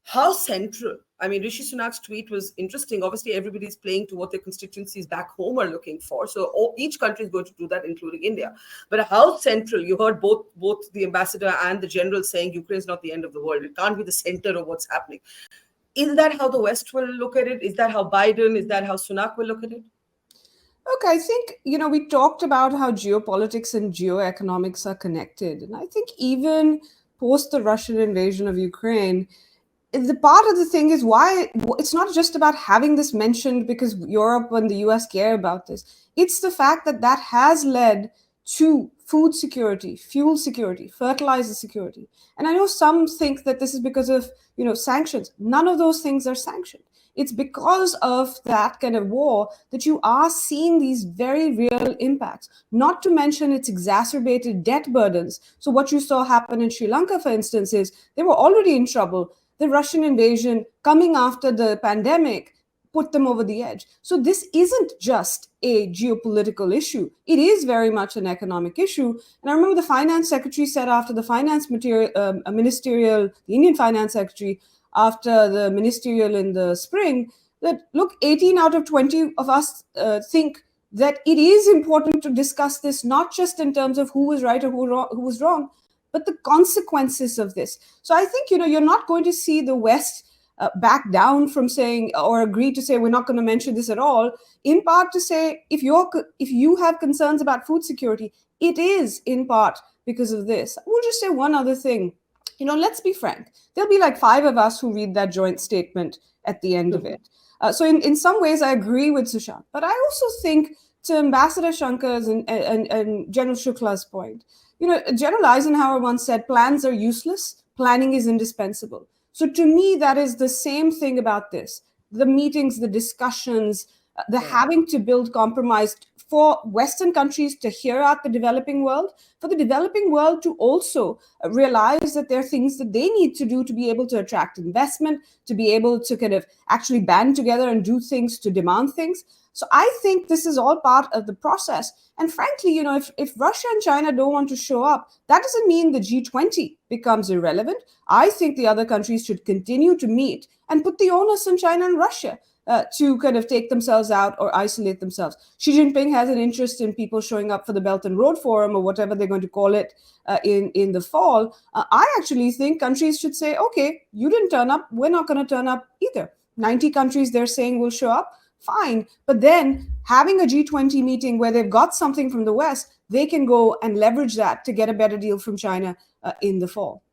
how central, I mean, Rishi Sunak's tweet was interesting. Obviously, everybody's playing to what their constituencies back home are looking for. So each country is going to do that, including India. But how central, you heard both the ambassador and the general saying Ukraine is not the end of the world. It can't be the center of what's happening. Is that how the West will look at it? Is that how Biden, is that how Sunak will look at it? Look, I think, we talked about how geopolitics and geoeconomics are connected. And I think even post the Russian invasion of Ukraine, the part of the thing is why it's not just about having this mentioned because Europe and the US care about this. It's the fact that that has led to food security, fuel security, fertilizer security. And I know some think that this is because of, sanctions. None of those things are sanctioned. It's because of that kind of war that you are seeing these very real impacts, not to mention its exacerbated debt burdens. So what you saw happen in Sri Lanka, for instance, is they were already in trouble. The Russian invasion coming after the pandemic put them over the edge. So this isn't just a geopolitical issue. It is very much an economic issue. And I remember the finance secretary said after the the Indian finance secretary, after the ministerial in the spring, that look, 18 out of 20 of us think that it is important to discuss this, not just in terms of who was right or who was wrong, but the consequences of this. So I think, you're not going to see the West back down from saying or agree to say we're not going to mention this at all, in part to say if you have concerns about food security, it is in part because of this. We'll just say one other thing. Let's be frank. There'll be like 5 of us who read that joint statement at the end of it. So in some ways, I agree with Sushant. But I also think, to Ambassador Shankar's and General Shukla's point, General Eisenhower once said, plans are useless, planning is indispensable. So to me, that is the same thing about this. The meetings, the discussions, the having to build compromise for Western countries to hear out the developing world, for the developing world to also realize that there are things that they need to do to be able to attract investment, to be able to kind of actually band together and do things, to demand things. So I think this is all part of the process. And frankly, if Russia and China don't want to show up, that doesn't mean the G20 becomes irrelevant. I think the other countries should continue to meet and put the onus on China and Russia to kind of take themselves out or isolate themselves. Xi Jinping has an interest in people showing up for the Belt and Road Forum or whatever they're going to call it in the fall. I actually think countries should say, okay, you didn't turn up, we're not going to turn up either. 90 countries they're saying will show up. Fine. But then having a G20 meeting where they've got something from the West, they can go and leverage that to get a better deal from China in the fall.